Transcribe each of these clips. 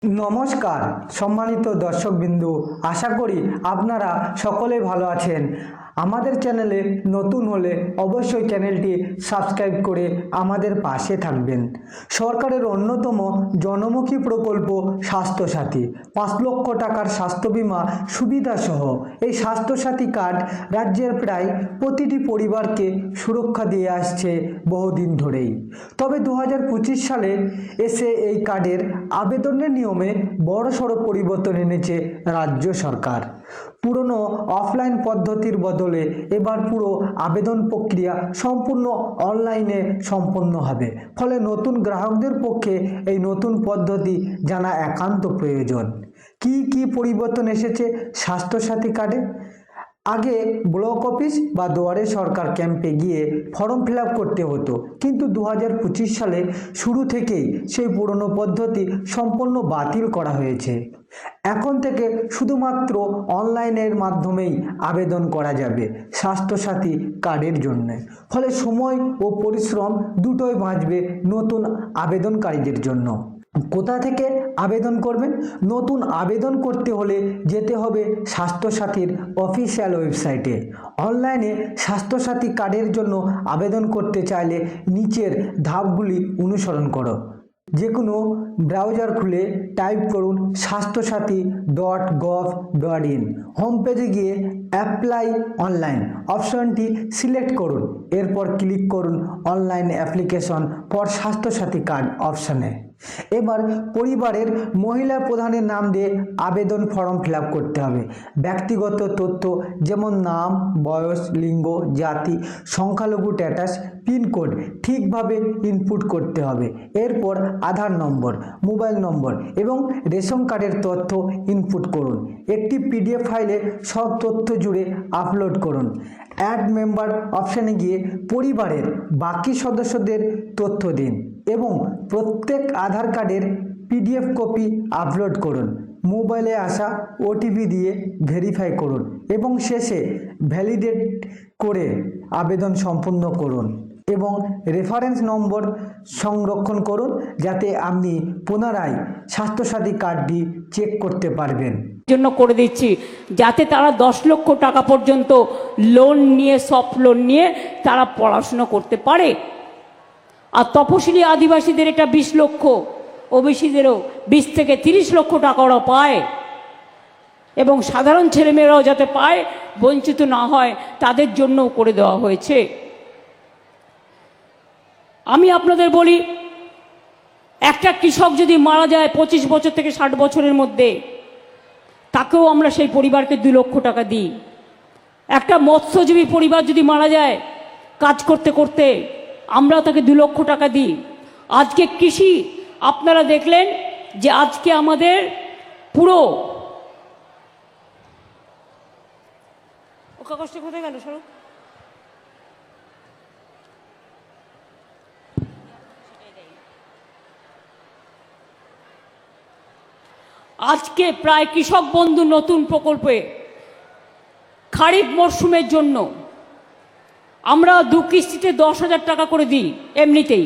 নমস্কার সম্মানিত দর্শকবিন্দু, আশা করি আপনারা সকলে ভালো আছেন। আমাদের চ্যানেলে নতুন হলে অবশ্যই চ্যানেলটি সাবস্ক্রাইব করে আমাদের পাশে থাকবেন। সরকারের অন্যতম জনমুখী প্রকল্প স্বাস্থ্যসাথী, 5 লক্ষ টাকার স্বাস্থ্য বিমা সুবিধাসহ এই স্বাস্থ্যসাথী কার্ড রাজ্যের প্রায় প্রতিটি পরিবারকে সুরক্ষা দিয়ে আসছে বহুদিন ধরেই। তবে 2025 সালে এসে এই কার্ডের আবেদনের নিয়মে বড়সড় পরিবর্তন এনেছে রাজ্য সরকার। পুরনো অফলাইন পদ্ধতির বদলে এবার পুরো আবেদন প্রক্রিয়া সম্পূর্ণ অনলাইনে সম্পন্ন হবে। ফলে নতুন গ্রাহকদের পক্ষে এই নতুন পদ্ধতি জানা একান্ত প্রয়োজন। কি পরিবর্তন এসেছে স্বাস্থ্যসাথী কার্ডে? আগে ব্লক অফিস বা দুয়ারে সরকার ক্যাম্পে গিয়ে ফর্ম ফিল আপ করতে হতো, কিন্তু 2025 সালে শুরু থেকেই সেই পুরনো পদ্ধতি সম্পূর্ণ বাতিল করা হয়েছে। এখন থেকে শুধুমাত্র অনলাইনের মাধ্যমেই আবেদন করা যাবে স্বাস্থ্যসাথী কার্ডের জন্য। ফলে সময় ও পরিশ্রম দুটোই বাঁচবে নতুন আবেদনকারীদের জন্য। কোথা থেকে আবেদন করবেন? নতুন আবেদন করতে হলে যেতে হবে স্বাস্থ্যসাথীর অফিসিয়াল ওয়েবসাইটে। অনলাইনে স্বাস্থ্যসাথী কার্ডের জন্য আবেদন করতে চাইলে নিচের ধাপগুলি অনুসরণ করো। যে কোনো ব্রাউজার খুলে টাইপ করুন swasthsathi.gov.in। হোম পেজে গিয়ে অ্যাপ্লাই অনলাইন অপশনটি সিলেক্ট করুন। এরপর ক্লিক করুন online application for Swasthya Sathi card অপশানে। এবার পরিবারের মহিলা প্রধানের নাম দিয়ে আবেদন ফর্ম ফিল আপ করতে হবে। ব্যক্তিগত তথ্য যেমন নাম, বয়স, লিঙ্গ, জাতি, সংখ্যালঘু স্ট্যাটাস, পিনকোড ঠিকভাবে ইনপুট করতে হবে। এরপর আধার নম্বর, মোবাইল নম্বর এবং রেশন কার্ডের তথ্য ইনপুট করুন। একটি পিডিএফ ফাইলে সব তথ্য জুড়ে আপলোড করুন। অ্যাড মেম্বার অপশানে গিয়ে পরিবারের বাকি সদস্যদের তথ্য দিন এবং প্রত্যেক আধার কার্ডের পিডিএফ কপি আপলোড করুন। মোবাইলে আসা ওটিপি দিয়ে ভেরিফাই করুন এবং শেষে ভ্যালিডেট করে আবেদন সম্পূর্ণ করুন এবং রেফারেন্স নম্বর সংরক্ষণ করুন, যাতে আপনি পুনরায় স্বাস্থ্যসাথী কার্ডটি চেক করতে পারবেন। জন্য করে দিচ্ছি যাতে তারা 10 লক্ষ টাকা পর্যন্ত লোন নিয়ে, সফট লোন নিয়ে তারা পড়াশুনো করতে পারে। আর তপশিলি আদিবাসীদের এটা 20 লক্ষ, ওবিসিদেরও 20 থেকে 30 লক্ষ টাকা ওরা পায় এবং সাধারণ ছেলেমেয়েরাও যাতে পায়, বঞ্চিত না হয়, তাদের জন্যও করে দেওয়া হয়েছে। আমি আপনাদের বলি, একটা কৃষক যদি মারা যায় 25 বছর থেকে 60 বছরের মধ্যে, তাকেও আমরা সেই পরিবারকে 2 লক্ষ টাকা দিই। একটা মৎস্যজীবী পরিবার যদি মারা যায় কাজ করতে করতে, আমরা তাকে 2 লক্ষ টাকা দিই। আজকে কৃষি আপনারা দেখলেন যে আজকে আমাদের পুরো ওকা কষ্ট কোথায় গেল সরু, আজকে প্রায় কৃষক বন্ধু নতুন প্রকল্পে খারিফ মরশুমের জন্য আমরা 2 কিস্তিতে 10,000 টাকা করে দিই। এমনিতেই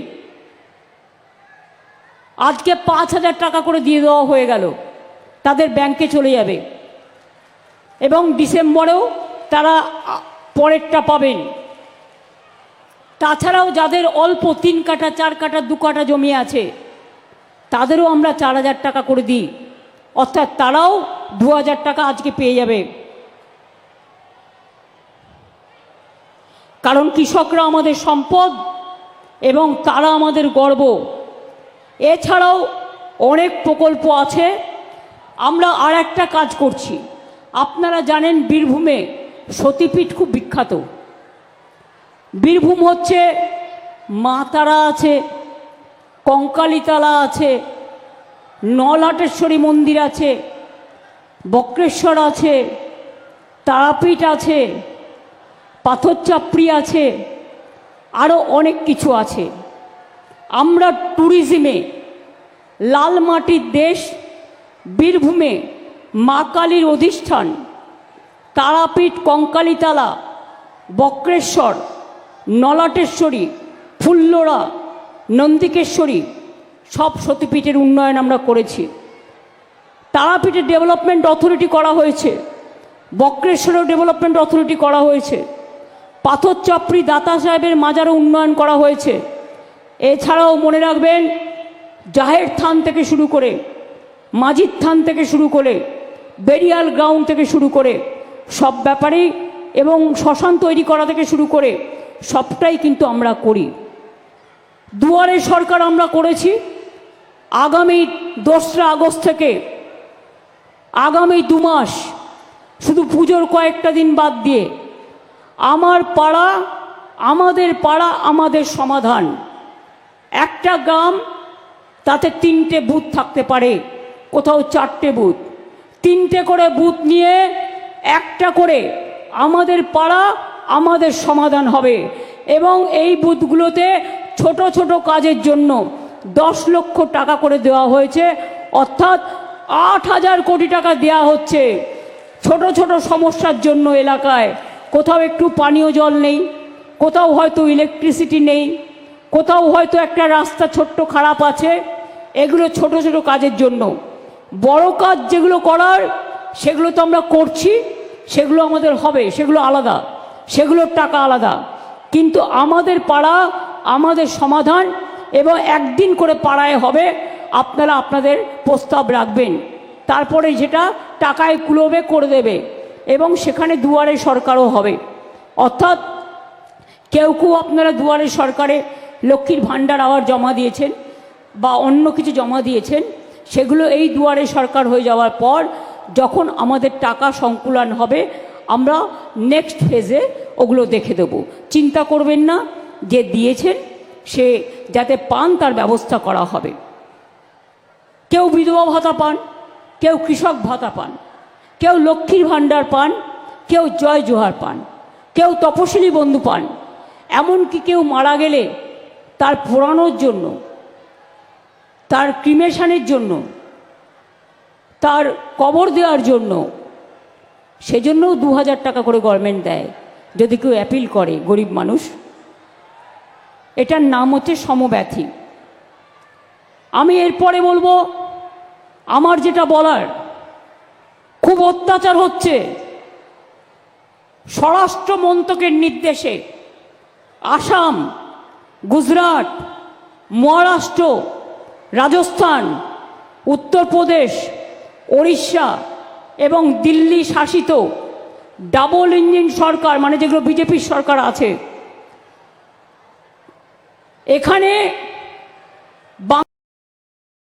আজকে 5,000 টাকা করে দিয়ে দেওয়া হয়ে গেল, তাদের ব্যাংকে চলে যাবে এবং ডিসেম্বরেও তারা পরেরটা পাবেন। তাছাড়াও যাদের অল্প 3 কাঠা 4 কাঠা 2 কাঠা জমি আছে, তাদেরও আমরা 4,000 টাকা করে দিই, অর্থাৎ তারাও 2,000 টাকা আজকে পেয়ে যাবে। কারণ কৃষকরা আমাদের সম্পদ এবং তারা আমাদের গর্ব। এছাড়াও অনেক প্রকল্প আছে। আমরা আর একটা কাজ করছি। আপনারা জানেন বীরভূমে সতীপীঠ খুব বিখ্যাত। বীরভূম হচ্ছে মা তারা আছে, কঙ্কালীতলা আছে, নলহাটেশ্বরী মন্দির আছে, বক্রেশ্বর আছে, তারাপীঠ আছে, পাথরচাপড়ি আছে, আরও অনেক কিছু আছে। আমরা ট্যুরিজমে লাল মাটির দেশ। বীরভূমে মা কালীর অধিষ্ঠান। তারাপীঠ, কঙ্কালীতলা, বক্রেশ্বর, নলাটেশ্বরী, ফুল্লরা, নন্দিকেশ্বরী সব সতীপীঠের উন্নয়ন আমরা করেছি। তারাপীঠে ডেভেলপমেন্ট অথরিটি করা হয়েছে, বক্রেশ্বরেও ডেভেলপমেন্ট অথরিটি করা হয়েছে, পাথরচাপড়ি দাতা সাহেবের মাজারও উন্নয়ন করা হয়েছে। এছাড়াও মনে রাখবেন, জাহের থান থেকে শুরু করে, মাজিদ থান থেকে শুরু করে, বেরিয়াল গ্রাউন্ড থেকে শুরু করে সব ব্যাপারেই, এবং শ্মশান তৈরি করা থেকে শুরু করে সবটাই কিন্তু আমরা করি। দুয়ারে সরকার আমরা করেছি। আগামী 2রা আগস্ট থেকে আগামী 2 মাস, শুধু পুজোর কয়েকটা দিন বাদ দিয়ে, আমার পাড়া আমাদের পাড়া আমাদের সমাধান, একটা গ্রাম তাতে 3টে বুথ থাকতে পারে, কোথাও 4টে বুথ, 3টে করে বুথ নিয়ে একটা করে আমাদের পাড়া আমাদের সমাধান হবে। এবং এই বুথগুলোতে ছোট ছোট কাজের জন্য 10 লক্ষ টাকা করে দেওয়া হয়েছে, অর্থাৎ 8,000 কোটি টাকা দেওয়া হচ্ছে ছোট ছোট সমস্যার জন্য। এলাকায় কোথাও একটু পানীয় জল নেই, কোথাও হয়তো ইলেকট্রিসিটি নেই, কোথাও হয়তো একটা রাস্তা ছোট্ট খারাপ আছে, এগুলো ছোট ছোট কাজের জন্য। বড় কাজ যেগুলো করার সেগুলো তো আমরা করছি, সেগুলো আমাদের হবে, সেগুলো আলাদা, সেগুলোর টাকা আলাদা। কিন্তু আমাদের পাড়া আমাদের সমাধান, এবং একদিন করে পাড়ায় হবে, আপনারা আপনাদের প্রস্তাব রাখবেন, তারপরে যেটা টাকায় কুলোবে করে দেবে। এবং সেখানে দুয়ারে সরকারও হবে। অর্থাৎ কেউ কেউ আপনারা দুয়ারে সরকারে লক্ষ্মীর ভাণ্ডার আবার জমা দিয়েছেন বা অন্য কিছু জমা দিয়েছেন, সেগুলো এই দুয়ারে সরকার হয়ে যাওয়ার পর যখন আমাদের টাকা সংকুলন হবে, আমরা নেক্সট ফেজে ওগুলো দেখে দেব। চিন্তা করবেন না, যে দিয়েছেন সে যাতে পান তার ব্যবস্থা করা হবে। কেউ বিধবা ভাতা পান, কেউ কৃষক ভাতা পান, কেউ লক্ষ্মীর ভাণ্ডার পান, কেউ জয় জোহার পান, কেউ তপশিলি বন্ধু পান। এমনকি কেউ মারা গেলে তার পোড়ানোর জন্য, তার ক্রিমেশনের জন্য, তার কবর দেওয়ার জন্য, সেজন্যও 2,000 টাকা করে গভর্নমেন্ট দেয় যদি কেউ অ্যাপিল করে, গরিব মানুষ। এটার নাম হচ্ছে সমব্যথী। আমি এরপরে বলবো, আমার যেটা বলার, খুব অত্যাচার হচ্ছে। স্বরাষ্ট্র মন্ত্রকের নির্দেশে আসাম, গুজরাট, মহারাষ্ট্র, রাজস্থান, উত্তরপ্রদেশ, ওড়িশা এবং দিল্লি শাসিত ডাবল ইঞ্জিন সরকার, মানে যেগুলো বিজেপির সরকার আছে, এখানে